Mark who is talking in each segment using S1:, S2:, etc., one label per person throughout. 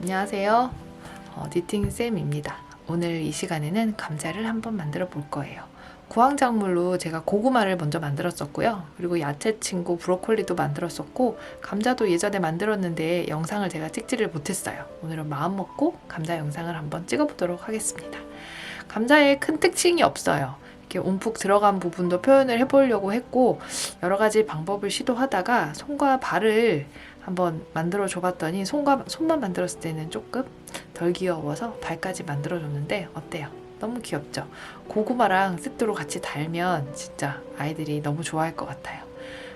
S1: 안녕하세요. 니팅쌤입니다. 오늘 이 시간에는 감자를 한번 만들어 볼 거예요. 구황작물로 제가 고구마를 먼저 만들었었고요. 그리고 야채 친구 브로콜리도 만들었었고, 감자도 예전에 만들었는데 영상을 제가 찍지를 못했어요. 오늘은 마음 먹고 감자 영상을 한번 찍어보도록 하겠습니다. 감자에 큰 특징이 없어요. 이렇게 움푹 들어간 부분도 표현을 해보려고 했고, 여러 가지 방법을 시도하다가 손과 발을 한번 만들어 줘봤더니 손만 만들었을 때는 조금 덜 귀여워서 발까지 만들어 줬는데 어때요? 너무 귀엽죠? 고구마랑 세트로 같이 달면 진짜 아이들이 너무 좋아할 것 같아요.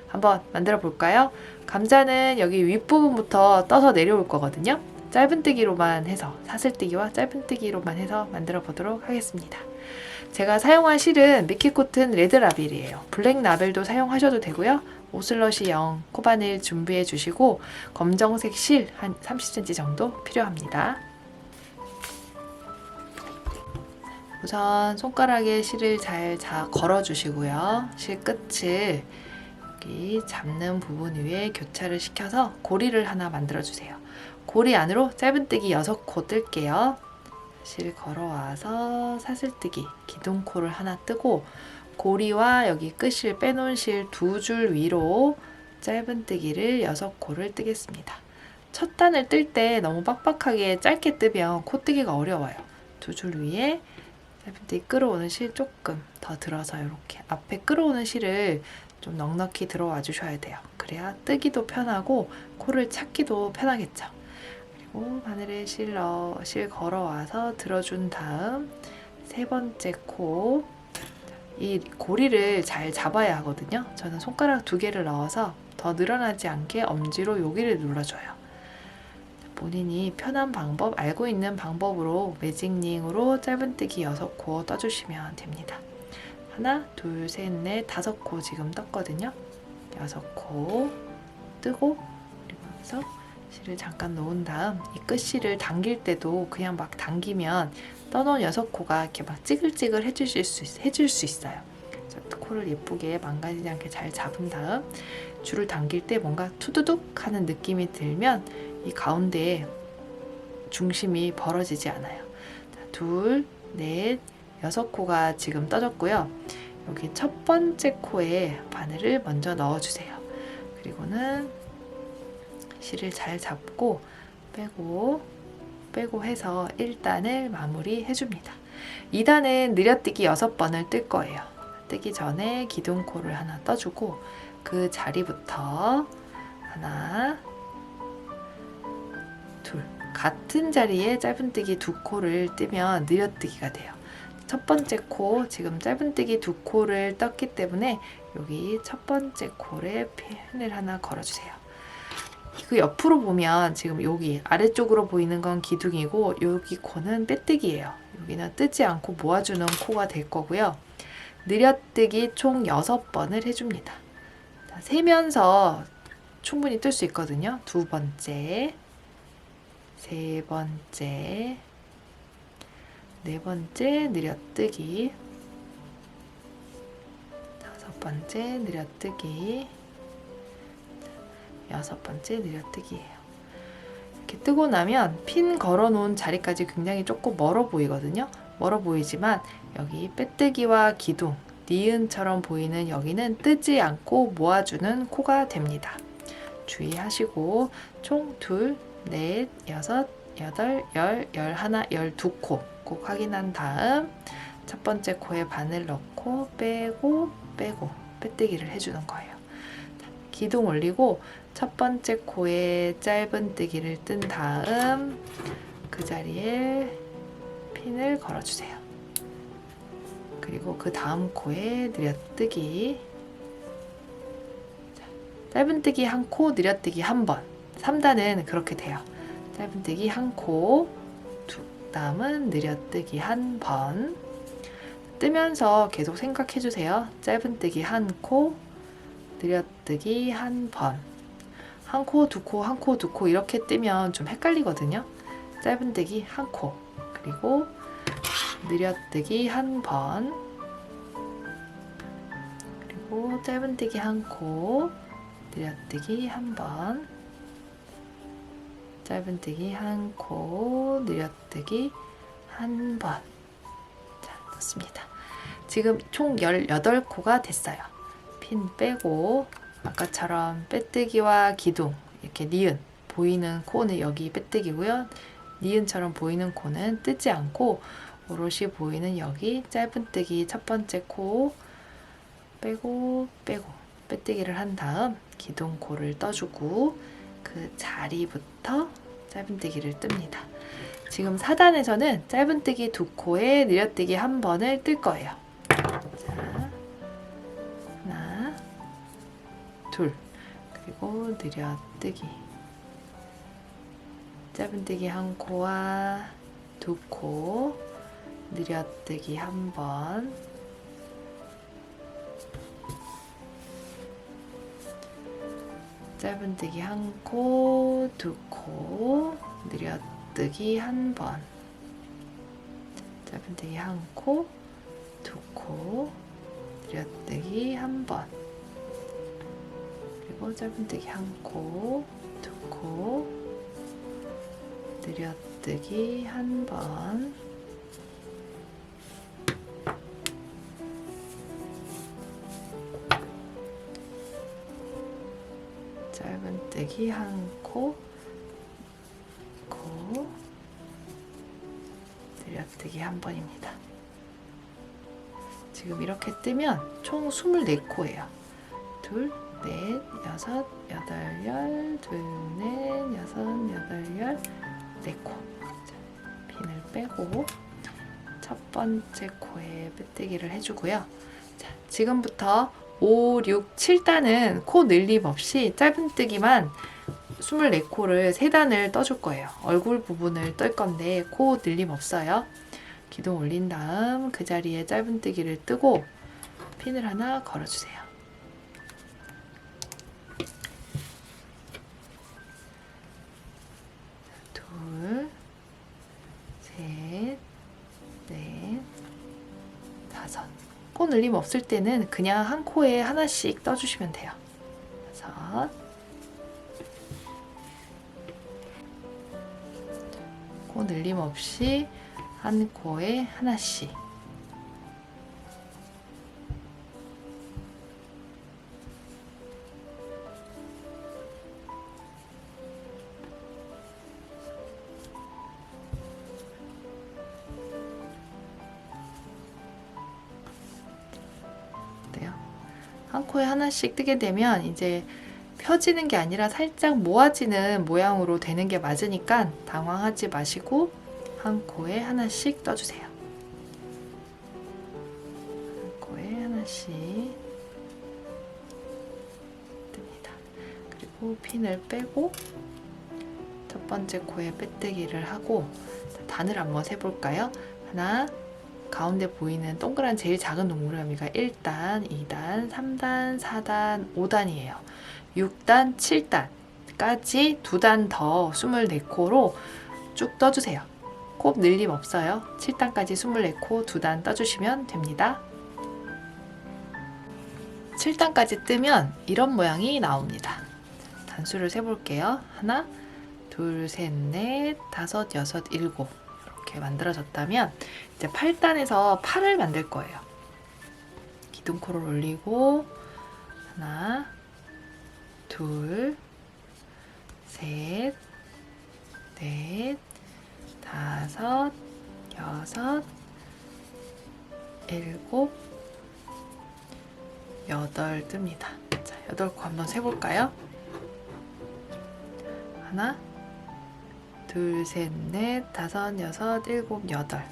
S1: 한번 만들어 볼까요? 감자는 여기 윗부분부터 떠서 내려올 거거든요. 짧은뜨기로만 해서, 사슬뜨기와 짧은뜨기로만 해서 만들어 보도록 하겠습니다. 제가 사용한 실은 미키코튼 레드라벨이에요. 블랙라벨도 사용하셔도 되고요. 오슬러시 0 코바늘 준비해 주시고, 검정색 실 한 30cm 정도 필요합니다. 우선 손가락에 실을 잘 걸어 주시고요. 실 끝을 여기 잡는 부분 위에 교차를 시켜서 고리를 하나 만들어 주세요. 고리 안으로 짧은뜨기 6코 뜰게요. 실 걸어와서 사슬뜨기 기둥코를 하나 뜨고, 고리와 여기 끝실 빼놓은 실 2줄 위로 짧은뜨기를 6코를 뜨겠습니다. 첫 단을 뜰 때 너무 빡빡하게 짧게 뜨면 코뜨기가 어려워요. 2줄 위에 짧은뜨기 끌어오는 실 조금 더 들어서 이렇게 앞에 끌어오는 실을 좀 넉넉히 들어와 주셔야 돼요. 그래야 뜨기도 편하고 코를 찾기도 편하겠죠. 그리고 바늘에 실 걸어와서 들어준 다음 세 번째 코, 이 고리를 잘 잡아야 하거든요. 저는 손가락 2개를 넣어서 더 늘어나지 않게 엄지로 여기를 눌러줘요. 본인이 편한 방법, 알고 있는 방법으로 매직링으로 짧은뜨기 6코 떠주시면 됩니다. 하나, 둘, 셋, 넷, 5코 지금 떴거든요. 6코 뜨고, 그리고 여기서 실을 잠깐 놓은 다음 이 끝실을 당길 때도 그냥 막 당기면 떠놓은 6코가 이렇게 막 찌글찌글 해줄 수 있어요. 코를 예쁘게 망가지지 않게 잘 잡은 다음 줄을 당길 때 뭔가 투두둑 하는 느낌이 들면 이 가운데에 중심이 벌어지지 않아요. 자, 2, 넷, 6코가 지금 떠졌고요. 여기 첫 번째 코에 바늘을 먼저 넣어주세요. 그리고는 실을 잘 잡고 빼고 해서 1단을 마무리 해줍니다. 2단은 느려뜨기 6번을 뜰 거예요. 뜨기 전에 기둥코를 하나 떠주고, 그 자리부터 하나, 둘, 같은 자리에 짧은뜨기 2코를 뜨면 느려뜨기가 돼요. 첫 번째 코, 지금 짧은뜨기 2코를 떴기 때문에 여기 첫 번째 코에 핀을 하나 걸어주세요. 그 옆으로 보면 지금 여기 아래쪽으로 보이는 건 기둥이고, 여기 코는 빼뜨기예요. 여기는 뜨지 않고 모아주는 코가 될 거고요. 느려뜨기 총 6번을 해줍니다. 자, 세면서 충분히 뜰 수 있거든요. 2번째, 3번째, 4번째 느려뜨기, 5번째 느려뜨기, 6번째 느려뜨기예요. 이렇게 뜨고 나면 핀 걸어놓은 자리까지 굉장히 조금 멀어 보이거든요. 멀어 보이지만 여기 빼뜨기와 기둥, 니은처럼 보이는 여기는 뜨지 않고 모아주는 코가 됩니다. 주의하시고 총 2, 4, 6, 8, 10, 11, 12코 꼭 확인한 다음 첫 번째 코에 바늘 넣고 빼고 빼뜨기를 해주는 거예요. 기둥 올리고 첫 번째 코에 짧은뜨기를 뜬 다음 그 자리에 핀을 걸어주세요. 그리고 그 다음 코에 느려뜨기, 짧은뜨기 1코, 느려뜨기 1번. 3단은 그렇게 돼요. 짧은뜨기 1코, 다음은 느려뜨기 1번. 뜨면서 계속 생각해주세요. 짧은뜨기 1코, 느려뜨기 1번. 1코, 2코, 1코, 2코 이렇게 뜨면 좀 헷갈리거든요. 짧은뜨기 1코, 그리고 느려뜨기 1번, 그리고 그리고 짧은뜨기 한 코, 늘려뜨기 한 번, 짧은뜨기 한 코, 늘려뜨기 한 번. 자, 넣습니다. 지금 총 18코가 됐어요. 핀 빼고 아까처럼 빼뜨기와 기둥, 이렇게 니은 보이는 코는 여기 빼뜨기고요. 니은처럼 보이는 코는 뜨지 않고 오롯이 보이는 여기 짧은뜨기 첫 번째 코 빼고 빼뜨기를 한 다음 기둥 코를 떠주고 그 자리부터 짧은뜨기를 뜹니다. 지금 4단에서는 짧은뜨기 2코에 늘려뜨기 한 번을 뜰 거예요. 자, 하나, 둘, 그리고 늘려뜨기. 짧은뜨기 한 코와 2코, 늘려뜨기 한 번, 짧은뜨기 한 코, 2코, 늘려뜨기 한 번, 짧은뜨기 한 코, 2코, 늘려뜨기 한 번, 그리고 짧은뜨기 한 코, 2코, 늘려뜨기 한 번, 짧은뜨기 한 코, 늘려뜨기 한 번입니다. 지금 이렇게 뜨면 총 24코예요. 둘, 넷, 여섯, 여덟, 열, 둘, 넷, 여섯, 여덟, 열, 4코. 핀을 빼고 첫 번째 코에 빼뜨기를 해주고요. 자, 지금부터 5, 6, 7단은 코 늘림 없이 짧은뜨기만 24코를 3단을 떠줄 거예요. 얼굴 부분을 뜰 건데 코 늘림 없어요. 기둥 올린 다음 그 자리에 짧은뜨기를 뜨고 핀을 하나 걸어주세요. 둘, 셋, 넷, 다섯. 코 늘림 없을 때는 그냥 한 코에 하나씩 떠주시면 돼요. 5, 코 늘림 없이 한 코에 하나씩. 한 코에 하나씩 뜨게 되면 이제 펴지는 게 아니라 살짝 모아지는 모양으로 되는 게 맞으니까 당황하지 마시고 한 코에 하나씩 떠주세요. 한 코에 하나씩 뜹니다. 그리고 핀을 빼고 첫 번째 코에 빼뜨기를 하고 단을 한번 세볼까요? 하나, 가운데 보이는 동그란 제일 작은 동그라미가 1단, 2단, 3단, 4단, 5단이에요. 6단, 7단까지 2단 더 24코로 쭉 떠주세요. 코 늘림 없어요. 7단까지 24코 2단 떠주시면 됩니다. 7단까지 뜨면 이런 모양이 나옵니다. 단수를 세볼게요. 하나, 둘, 셋, 넷, 다섯, 여섯, 일곱. 이렇게 만들어졌다면 이제 8단에서 팔을 만들 거예요. 기둥코를 올리고 하나, 둘, 셋, 넷, 다섯, 여섯, 일곱, 여덟 뜹니다. 자, 8코 한번 세볼까요? 하나, 둘, 셋, 넷, 다섯, 여섯, 일곱, 여덟.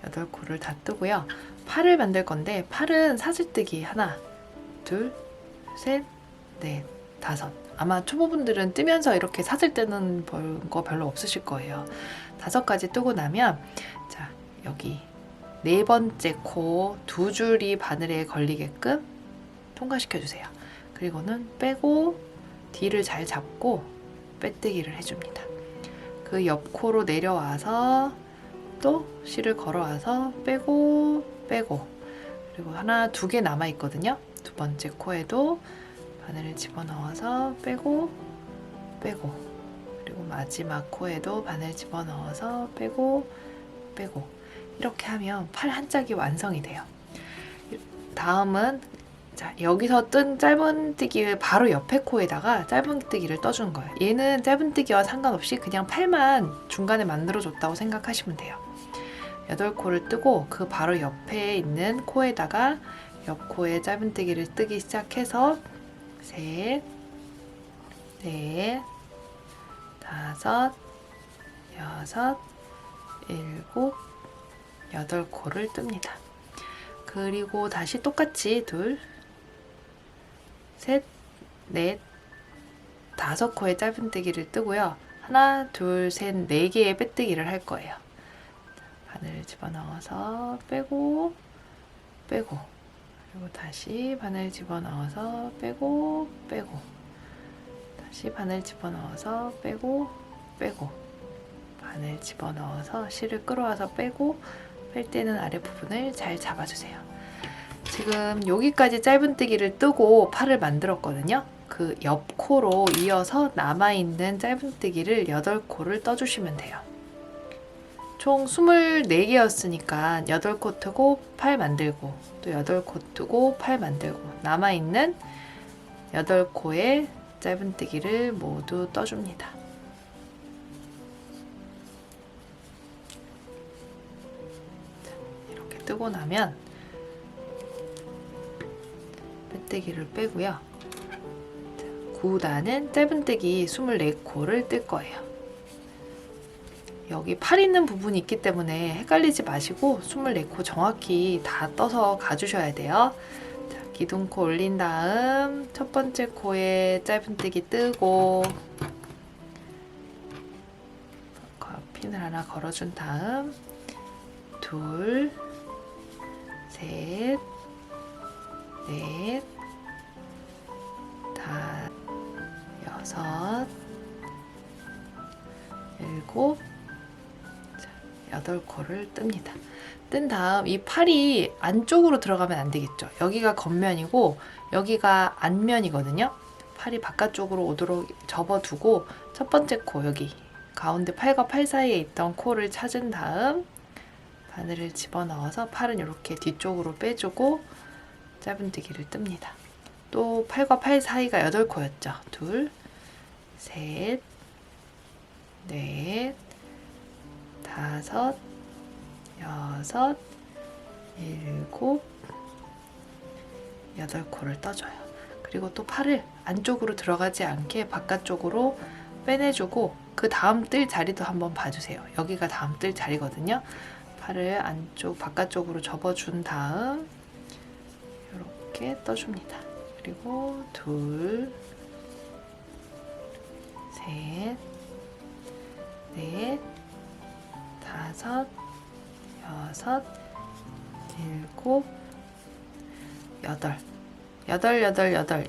S1: 8코를 다 뜨고요. 팔을 만들 건데 팔은 사슬뜨기 하나, 둘, 셋, 넷, 다섯. 아마 초보분들은 뜨면서 이렇게 사슬 뜨는 거 별로 없으실 거예요. 5가지 뜨고 나면 자, 여기 4번째 코 2줄이 바늘에 걸리게끔 통과시켜 주세요. 그리고는 빼고 뒤를 잘 잡고 빼뜨기를 해줍니다. 그 옆 코로 내려와서 또 실을 걸어와서 빼고 그리고 하나, 2개 남아 있거든요. 두 번째 코에도 바늘을 집어넣어서 빼고 빼고, 그리고 마지막 코에도 바늘 집어넣어서 빼고 빼고, 이렇게 하면 팔 한 짝이 완성이 돼요. 다음은 자, 여기서 뜬 짧은뜨기 바로 옆에 코에다가 짧은뜨기를 떠주는 거예요. 얘는 짧은뜨기와 상관없이 그냥 팔만 중간에 만들어줬다고 생각하시면 돼요. 8코를 뜨고 그 바로 옆에 있는 코에다가 옆코에 짧은뜨기를 뜨기 시작해서 셋, 넷, 다섯, 여섯, 일곱, 8코를 뜹니다. 그리고 다시 똑같이 둘, 셋, 넷, 5코의 짧은뜨기를 뜨고요. 하나, 둘, 셋, 4개의 빼뜨기를 할 거예요. 바늘을 집어넣어서 빼고 빼고, 그리고 다시 바늘 집어넣어서 빼고 빼고, 다시 바늘 집어넣어서 빼고 빼고, 바늘 집어넣어서 실을 끌어와서 빼고, 뺄 때는 아랫부분을 잘 잡아주세요. 지금 여기까지 짧은뜨기를 뜨고 팔을 만들었거든요. 그 옆코로 이어서 남아있는 짧은뜨기를 8코를 떠주시면 돼요. 총 24개였으니까 8코 뜨고 팔 만들고, 또 8코 뜨고 팔 만들고, 남아있는 8코의 짧은뜨기를 모두 떠줍니다. 이렇게 뜨고 나면 빼뜨기를 빼고요. 9단은 짧은뜨기 24코를 뜰 거예요. 여기 팔 있는 부분이 있기 때문에 헷갈리지 마시고 24코 정확히 다 떠서 가주셔야 돼요. 자, 기둥코 올린 다음 첫 번째 코에 짧은뜨기 뜨고 핀을 하나 걸어준 다음 둘, 셋, 넷, 다, 여섯, 일곱, 8코를 뜹니다. 뜬 다음 이 팔이 안쪽으로 들어가면 안 되겠죠. 여기가 겉면이고 여기가 안면이거든요. 팔이 바깥쪽으로 오도록 접어두고 첫 번째 코, 여기 가운데 팔과 팔 사이에 있던 코를 찾은 다음 바늘을 집어넣어서 팔은 이렇게 뒤쪽으로 빼주고 짧은뜨기를 뜹니다. 또 팔과 팔 사이가 8코였죠. 둘, 셋, 넷, 다섯, 여섯, 일곱, 8코를 떠줘요. 그리고 또 팔을 안쪽으로 들어가지 않게 바깥쪽으로 빼내주고 그 다음 뜰 자리도 한번 봐주세요. 여기가 다음 뜰 자리거든요. 팔을 안쪽, 바깥쪽으로 접어준 다음 이렇게 떠줍니다. 그리고 둘, 셋, 넷, 다섯, 여섯, 일곱, 여덟,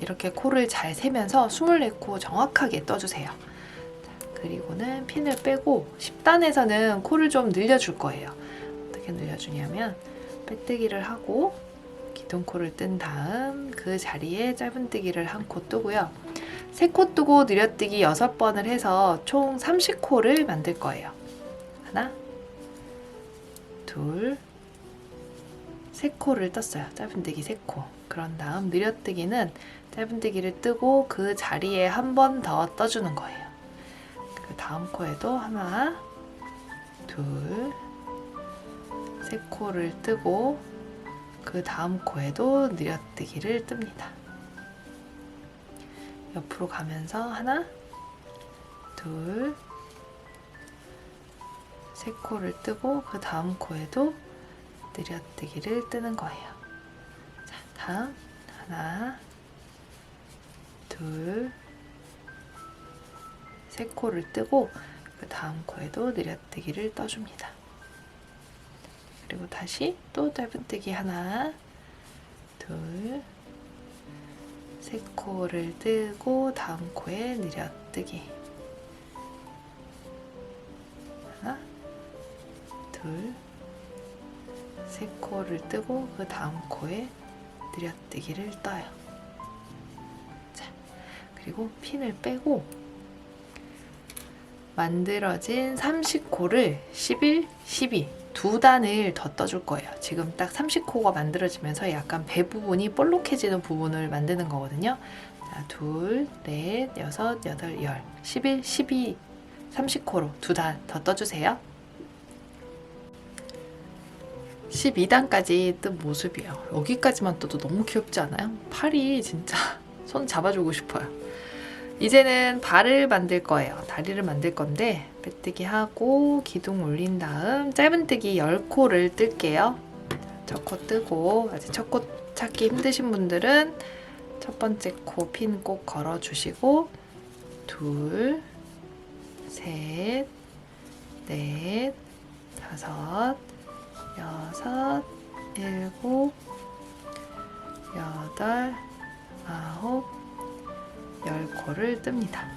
S1: 이렇게 코를 잘 세면서 24코 정확하게 떠주세요. 그리고는 핀을 빼고 10단에서는 코를 좀 늘려줄 거예요. 어떻게 늘려주냐면 빼뜨기를 하고 기둥코를 뜬 다음 그 자리에 짧은뜨기를 한 코 뜨고요. 3코 뜨고 늘려뜨기 6번을 해서 총 30코를 만들 거예요. 하나, 둘, 3코를 떴어요. 짧은뜨기 3코. 그런 다음 늘려뜨기는 짧은뜨기를 뜨고 그 자리에 한 번 더 떠주는 거예요. 그 다음 코에도 하나, 둘, 3코를 뜨고 그 다음 코에도 늘려뜨기를 뜹니다. 옆으로 가면서 하나, 둘, 3코를 뜨고 그 다음 코에도 늘려뜨기를 뜨는 거예요. 자, 다음 하나, 둘, 3코를 뜨고 그 다음 코에도 늘려뜨기를 떠줍니다. 그리고 다시 또 짧은뜨기 하나, 둘, 3코를 뜨고 다음 코에 늘려뜨기 하나, 둘, 3코를 뜨고 그 다음 코에 늘여뜨기를 떠요. 자, 그리고 핀을 빼고 만들어진 30코를 11, 12 두 단을 더 떠줄 거예요. 지금 딱 30코가 만들어지면서 약간 배 부분이 볼록해지는 부분을 만드는 거거든요. 자, 둘, 넷, 여섯, 여덟, 열, 11, 12, 30코로 두 단 더 떠주세요. 12단까지 뜬 모습이에요. 여기까지만 떠도 너무 귀엽지 않아요? 팔이 진짜 손 잡아주고 싶어요. 이제는 발을 만들 거예요. 다리를 만들 건데 빼뜨기 하고 기둥 올린 다음 짧은뜨기 10코를 뜰게요. 첫 코 뜨고 아직 첫 코 찾기 힘드신 분들은 첫 번째 코 핀 꼭 걸어주시고 둘, 셋, 넷, 다섯, 여섯, 일곱, 여덟, 아홉, 10코를 뜹니다.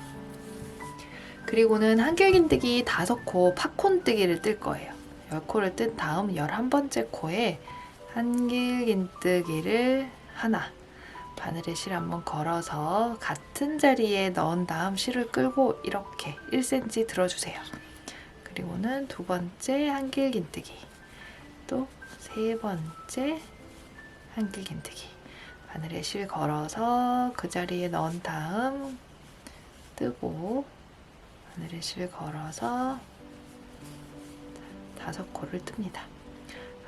S1: 그리고는 한길긴뜨기 5코 팝콘뜨기를 뜰 거예요. 10코를 뜬 다음 11번째 코에 한길긴뜨기를 하나, 바늘에 실 한번 걸어서 같은 자리에 넣은 다음 실을 끌고 이렇게 1cm 들어주세요. 그리고는 두 번째 한길긴뜨기, 또 세 번째 한길긴뜨기, 바늘에 실 걸어서 그 자리에 넣은 다음 뜨고 바늘에 실 걸어서 5코를 뜹니다.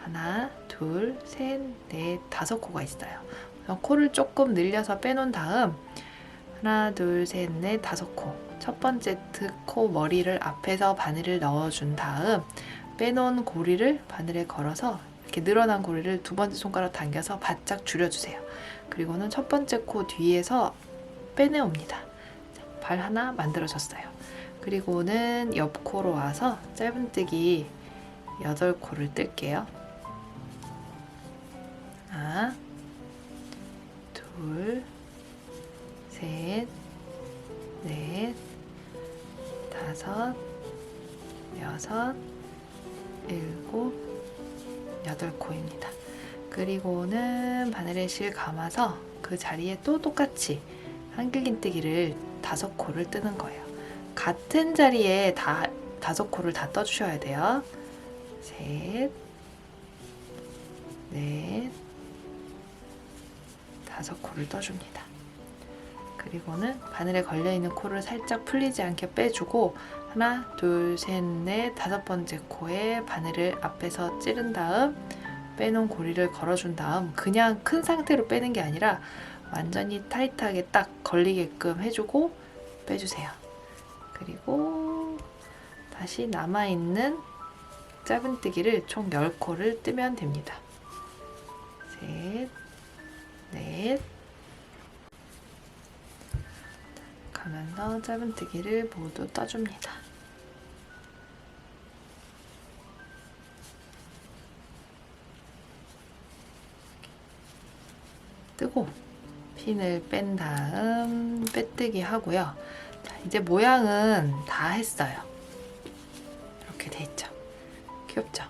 S1: 하나, 둘, 셋, 넷, 5코가 있어요. 코를 조금 늘려서 빼놓은 다음 하나, 둘, 셋, 넷, 5코. 첫 번째 코 머리를 앞에서 바늘을 넣어준 다음 빼놓은 고리를 바늘에 걸어서 이렇게 늘어난 고리를 두 번째 손가락 당겨서 바짝 줄여주세요. 그리고는 첫 번째 코 뒤에서 빼내옵니다. 발 하나 만들어졌어요. 그리고는 옆 코로 와서 짧은뜨기 8코를 뜰게요. 하나, 둘, 셋, 넷, 다섯, 여섯, 일곱, 8코입니다. 그리고는 바늘에 실 감아서 그 자리에 또 똑같이 한길긴뜨기를 5코를 뜨는 거예요. 같은 자리에 5코를 다 떠주셔야 돼요. 셋, 넷, 5코를 떠줍니다. 그리고는 바늘에 걸려있는 코를 살짝 풀리지 않게 빼주고 하나, 둘, 셋, 넷, 5번째 코에 바늘을 앞에서 찌른 다음 빼놓은 고리를 걸어준 다음 그냥 큰 상태로 빼는 게 아니라 완전히 타이트하게 딱 걸리게끔 해주고 빼주세요. 그리고 다시 남아있는 짧은뜨기를 총 10코를 뜨면 됩니다. 셋, 넷, 가면서 짧은뜨기를 모두 떠줍니다. 뜨고 핀을 뺀 다음 빼뜨기 하고요. 자, 이제 모양은 다 했어요. 이렇게 돼 있죠. 귀엽죠?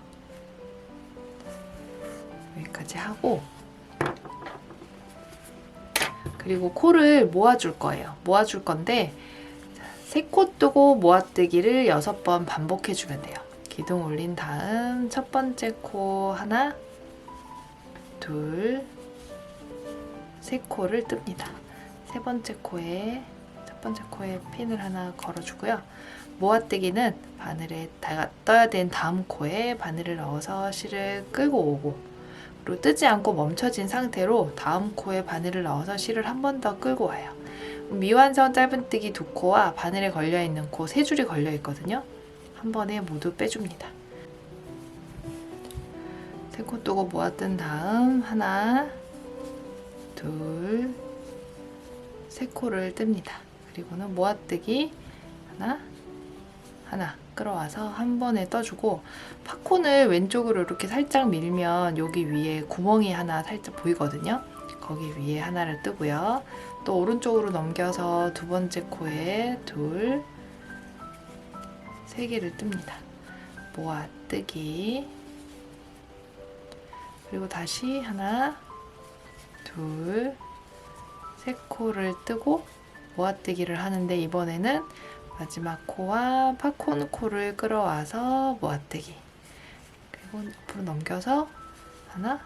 S1: 여기까지 하고 그리고 코를 모아줄 거예요. 모아줄 건데 3코 뜨고 모아뜨기를 6번 반복해주면 돼요. 기둥 올린 다음 첫 번째 코 하나, 둘, 3코를 뜹니다. 세 번째 코에 첫 번째 코에 핀을 하나 걸어주고요. 모아뜨기는 바늘에 떠야 된 다음 코에 바늘을 넣어서 실을 끌고 오고 그리고 뜨지 않고 멈춰진 상태로 다음 코에 바늘을 넣어서 실을 한 번 더 끌고 와요. 미완성 짧은뜨기 2코와 바늘에 걸려있는 코 3줄이 걸려있거든요. 한 번에 모두 빼줍니다. 3코 뜨고 모아뜬 다음 하나, 둘, 3코를 뜹니다. 그리고는 모아뜨기 하나 끌어와서 한 번에 떠주고 팝콘을 왼쪽으로 이렇게 살짝 밀면 여기 위에 구멍이 하나 살짝 보이거든요. 거기 위에 하나를 뜨고요. 또 오른쪽으로 넘겨서 두 번째 코에 3개를 뜹니다. 모아뜨기 그리고 다시 하나, 둘, 세 코를 뜨고 모아뜨기를 하는데 이번에는 마지막 코와 팝콘 코를 끌어와서 모아뜨기. 그리고 옆으로 넘겨서 하나,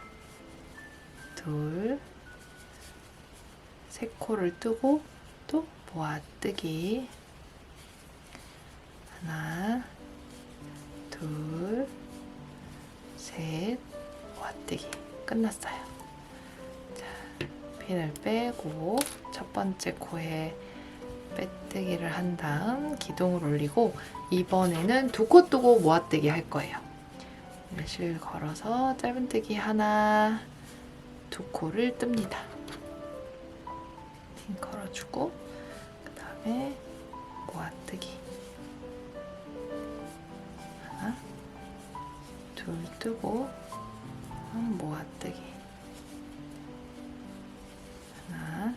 S1: 둘, 세 코를 뜨고 또 모아뜨기. 하나, 둘, 셋, 모아뜨기. 끝났어요. 자, 핀을 빼고 첫 번째 코에 빼뜨기를 한 다음 기둥을 올리고 이번에는 두 코 뜨고 모아뜨기 할 거예요. 실 걸어서 짧은뜨기 하나, 두 코를 뜹니다. 핀 걸어주고 그 다음에 모아뜨기 하나, 둘 뜨고 모아뜨기 하나,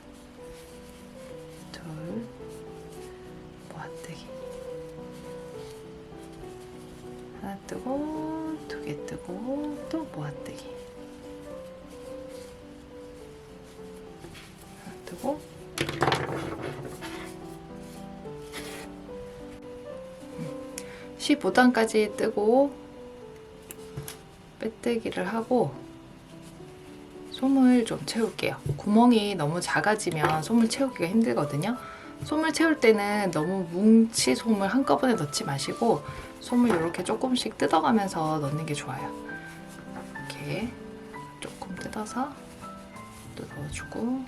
S1: 둘, 모아뜨기 하나 뜨고 두 개 뜨고 또 모아뜨기 하나 뜨고 15단까지 뜨고 빼뜨기를 하고 솜을 좀 채울게요. 구멍이 너무 작아지면 솜을 채우기가 힘들거든요. 솜을 채울 때는 너무 뭉치 솜을 한꺼번에 넣지 마시고 솜을 이렇게 조금씩 뜯어가면서 넣는 게 좋아요. 이렇게 조금 뜯어서 또 넣어주고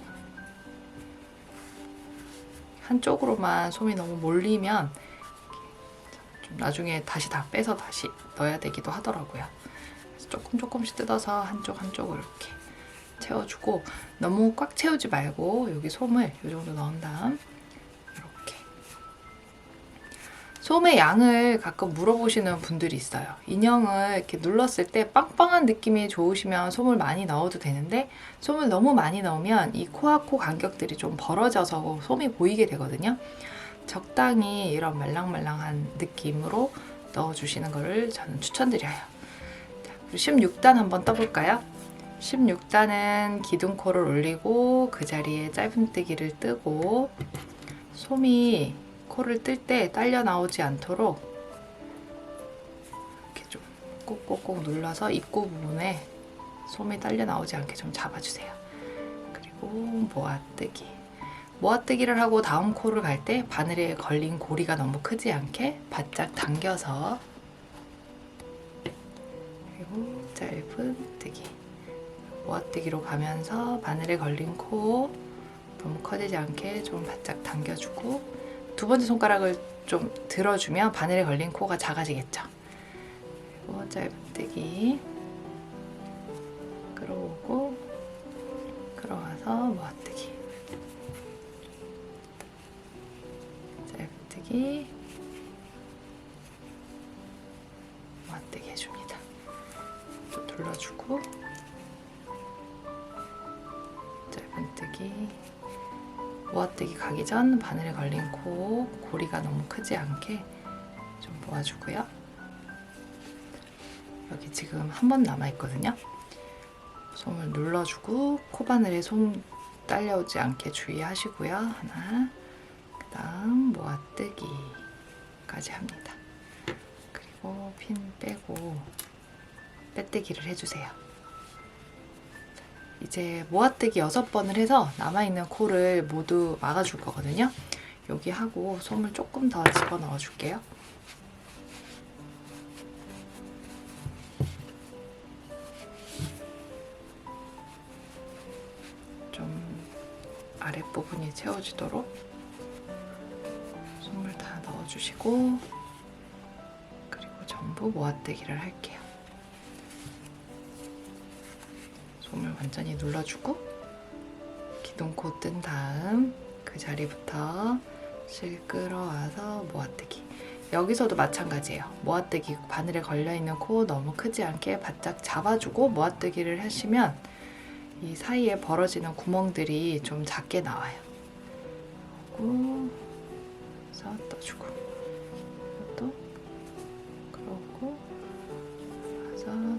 S1: 한쪽으로만 솜이 너무 몰리면 좀 나중에 다시 다 빼서 다시 넣어야 되기도 하더라고요. 그래서 조금씩 뜯어서 한쪽으로 이렇게 채워주고 너무 꽉 채우지 말고 여기 솜을 이 정도 넣은 다음 이렇게 솜의 양을 가끔 물어보시는 분들이 있어요. 인형을 이렇게 눌렀을 때 빵빵한 느낌이 좋으시면 솜을 많이 넣어도 되는데 솜을 너무 많이 넣으면 이 코와 코 간격들이 좀 벌어져서 솜이 보이게 되거든요. 적당히 이런 말랑말랑한 느낌으로 넣어주시는 것을 저는 추천드려요. 자, 16단 한번 떠볼까요? 16단은 기둥코를 올리고 그 자리에 짧은뜨기를 뜨고 솜이 코를 뜰 때 딸려 나오지 않도록 이렇게 좀 꼭꼭꼭 눌러서 입구 부분에 솜이 딸려 나오지 않게 좀 잡아주세요. 그리고 모아뜨기. 모아뜨기를 하고 다음 코를 갈 때 바늘에 걸린 고리가 너무 크지 않게 바짝 당겨서 그리고 짧은 뜨기. 모아뜨기로 가면서 바늘에 걸린 코 너무 커지지 않게 좀 바짝 당겨주고 두 번째 손가락을 좀 들어주면 바늘에 걸린 코가 작아지겠죠. 그리고 짧은뜨기 끌어오고 끌어와서 모아뜨기 짧은뜨기 모아뜨기 해줍니다. 또 눌러주고 짧은뜨기 모아뜨기 가기 전 바늘에 걸린 코 고리가 너무 크지 않게 좀 모아주고요. 여기 지금 한 번 남아있거든요. 솜을 눌러주고 코바늘에 솜 딸려오지 않게 주의하시고요. 하나, 그 다음 모아뜨기까지 합니다. 그리고 핀 빼고 빼뜨기를 해주세요. 이제 모아뜨기 6번을 해서 남아있는 코를 모두 막아줄 거거든요. 여기 하고 솜을 조금 더 집어넣어 줄게요. 좀 아랫부분이 채워지도록 솜을 다 넣어주시고 그리고 전부 모아뜨기를 할게요. 솜을 완전히 눌러주고 기둥코 뜬 다음 그 자리부터 실 끌어와서 모아뜨기. 여기서도 마찬가지예요. 모아뜨기 바늘에 걸려있는 코 너무 크지 않게 바짝 잡아주고 모아뜨기를 하시면 이 사이에 벌어지는 구멍들이 좀 작게 나와요. 그리고 떠주고 또 그러고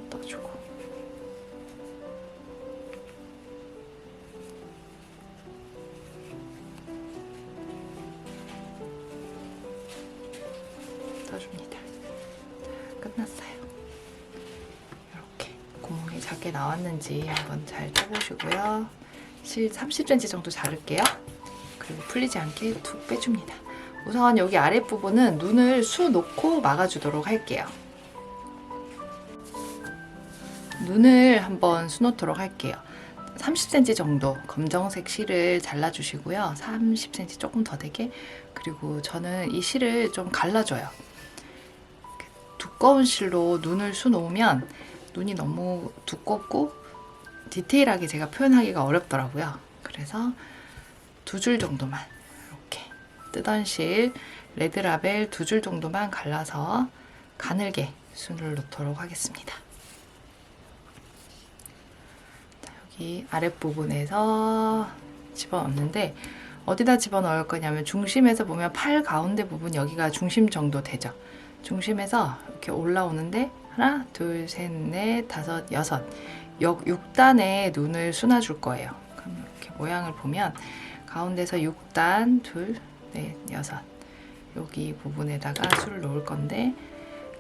S1: 떠주고 끝났어요. 이렇게 구멍이 작게 나왔는지 한번 잘 떠보시고요. 실 30cm 정도 자를게요. 그리고 풀리지 않게 툭 빼줍니다. 우선 여기 아랫부분은 눈을 수 놓고 막아주도록 할게요. 눈을 한번 수 놓도록 할게요. 30cm 정도 검정색 실을 잘라주시고요. 30cm 조금 더 되게. 그리고 저는 이 실을 좀 갈라줘요. 두꺼운 실로 눈을 수 놓으면 눈이 너무 두껍고 디테일하게 제가 표현하기가 어렵더라고요. 그래서 2줄 정도만 이렇게 뜨던 실 레드라벨 2줄 정도만 갈라서 가늘게 순을 놓도록 하겠습니다. 여기 아랫부분에서 집어넣는데 어디다 집어넣을 거냐면 중심에서 보면 팔 가운데 부분 여기가 중심 정도 되죠. 중심에서 이렇게 올라오는데 하나, 둘, 셋, 넷, 다섯, 여섯 6단에 눈을 수놔줄 거예요. 그럼 이렇게 모양을 보면 가운데서 6단, 둘, 넷, 여섯 여기 부분에다가 술을 놓을 건데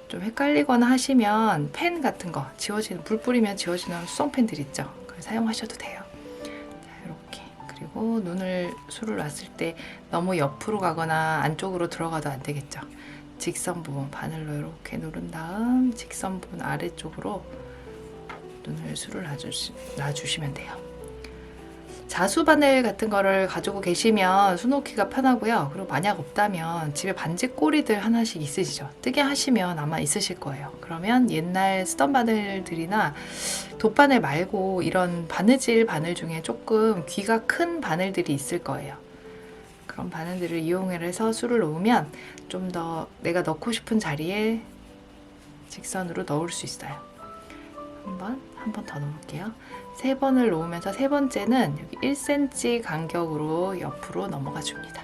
S1: 좀 헷갈리거나 하시면 펜 같은 거 지워지는 불 뿌리면 지워지는 수성펜들 있죠. 그걸 사용하셔도 돼요. 자, 이렇게 그리고 눈을 술을 놨을 때 너무 옆으로 가거나 안쪽으로 들어가도 안 되겠죠. 직선 부분 바늘로 이렇게 누른 다음 직선 부분 아래쪽으로 눈을 술을 놔주시면 돼요. 자수 바늘 같은 거를 가지고 계시면 수놓기가 편하고요. 그리고 만약 없다면 집에 반지 꼬리들 하나씩 있으시죠? 뜨개 하시면 아마 있으실 거예요. 그러면 옛날 쓰던 바늘들이나 돗바늘 말고 이런 바느질 바늘 중에 조금 귀가 큰 바늘들이 있을 거예요. 그런 바늘들을 이용해서 술을 놓으면 좀 더 내가 넣고 싶은 자리에 직선으로 넣을 수 있어요. 한 번 더 놓을게요. 3번을 놓으면서 3번째는 여기 1cm 간격으로 옆으로 넘어가 줍니다.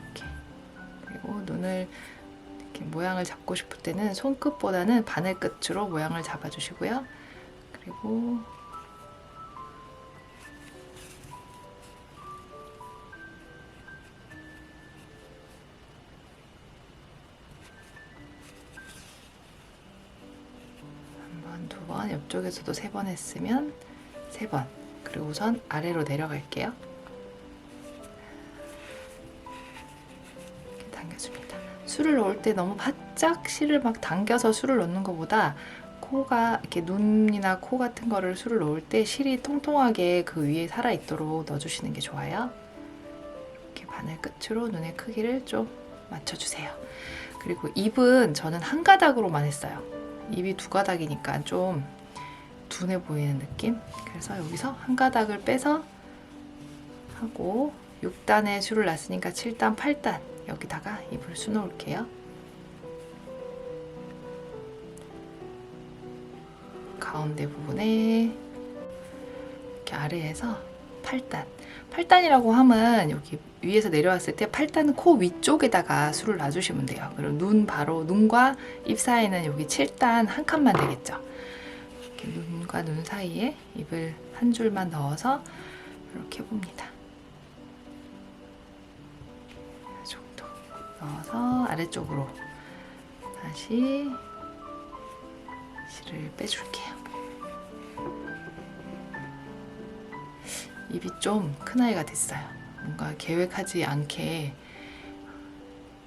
S1: 이렇게. 그리고 눈을 이렇게 모양을 잡고 싶을 때는 손끝보다는 바늘 끝으로 모양을 잡아주시고요. 그리고 두 번, 옆쪽에서도 3번 했으면 3번. 그리고 우선 아래로 내려갈게요. 이렇게 당겨줍니다. 술을 넣을 때 너무 바짝 실을 막 당겨서 술을 넣는 것보다 코가 이렇게 눈이나 코 같은 거를 술을 넣을 때 실이 통통하게 그 위에 살아 있도록 넣어주시는 게 좋아요. 이렇게 바늘 끝으로 눈의 크기를 좀 맞춰주세요. 그리고 입은 저는 한 가닥으로만 했어요. 입이 2가닥이니까 좀 둔해 보이는 느낌? 그래서 여기서 한 가닥을 빼서 하고 6단에 술을 놨으니까 7단, 8단 여기다가 입을 수놓을게요. 가운데 부분에 이렇게 아래에서 8단 8단이라고 하면 여기 위에서 내려왔을 때 8단 코 위쪽에다가 술을 놔주시면 돼요. 그리고 눈 바로 눈과 입 사이는 여기 7단 한 칸만 되겠죠. 이렇게 눈과 눈 사이에 입을 한 줄만 넣어서 이렇게 봅니다. 이 정도 넣어서 아래쪽으로 다시 실을 빼줄게요. 입이 좀 큰 아이가 됐어요. 뭔가 계획하지 않게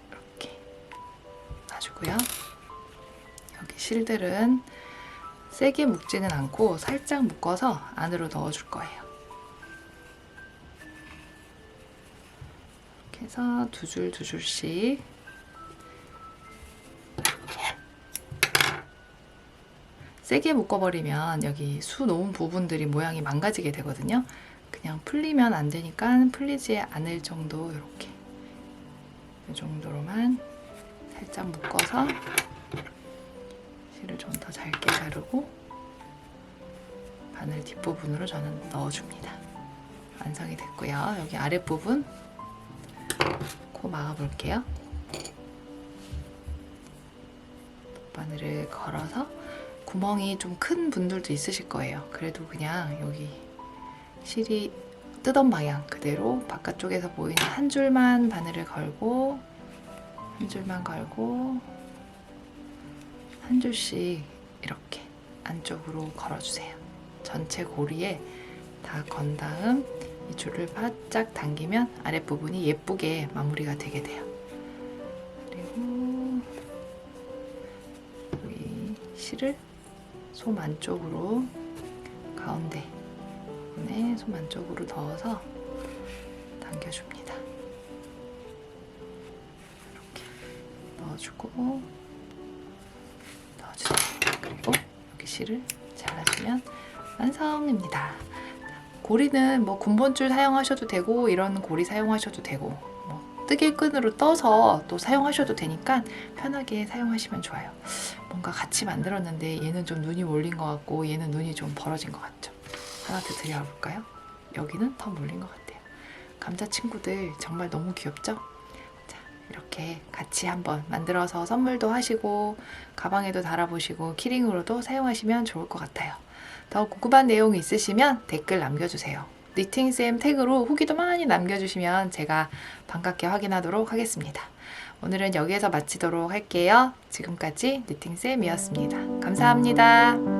S1: 이렇게 놔주고요. 여기 실들은 세게 묶지는 않고 살짝 묶어서 안으로 넣어줄 거예요. 이렇게 해서 2줄 2줄씩 세게 묶어버리면 여기 수 놓은 부분들이 모양이 망가지게 되거든요. 그냥 풀리면 안 되니까 풀리지 않을 정도 이렇게 이 정도로만 살짝 묶어서 실을 좀 더 잘게 자르고 바늘 뒷부분으로 저는 넣어줍니다. 완성이 됐고요. 여기 아랫부분 코 막아볼게요. 바늘을 걸어서 구멍이 좀 큰 분들도 있으실 거예요. 그래도 그냥 여기 실이 뜨던 방향 그대로 바깥쪽에서 보이는 한 줄만 바늘을 걸고 한 줄만 걸고 한 줄씩 이렇게 안쪽으로 걸어주세요. 전체 고리에 다 건 다음 이 줄을 바짝 당기면 아랫부분이 예쁘게 마무리가 되게 돼요. 그리고 여기 실을 솜 안쪽으로 가운데 부분에 솜 안쪽으로 넣어서 당겨줍니다. 이렇게 넣어주고 넣어주세요. 그리고 여기 실을 잘라주면 완성입니다. 고리는 뭐 군번줄 사용하셔도 되고 이런 고리 사용하셔도 되고 뭐 뜨개끈으로 떠서 또 사용하셔도 되니까 편하게 사용하시면 좋아요. 뭔가 같이 만들었는데 얘는 좀 눈이 몰린 것 같고 얘는 눈이 좀 벌어진 것 같죠. 하나 더 드려볼까요? 여기는 더 몰린 것 같아요. 감자 친구들 정말 너무 귀엽죠? 자, 이렇게 같이 한번 만들어서 선물도 하시고 가방에도 달아보시고 키링으로도 사용하시면 좋을 것 같아요. 더 궁금한 내용이 있으시면 댓글 남겨주세요. 니팅쌤 태그로 후기도 많이 남겨주시면 제가 반갑게 확인하도록 하겠습니다. 오늘은 여기에서 마치도록 할게요. 지금까지 니팅쌤이었습니다. 감사합니다.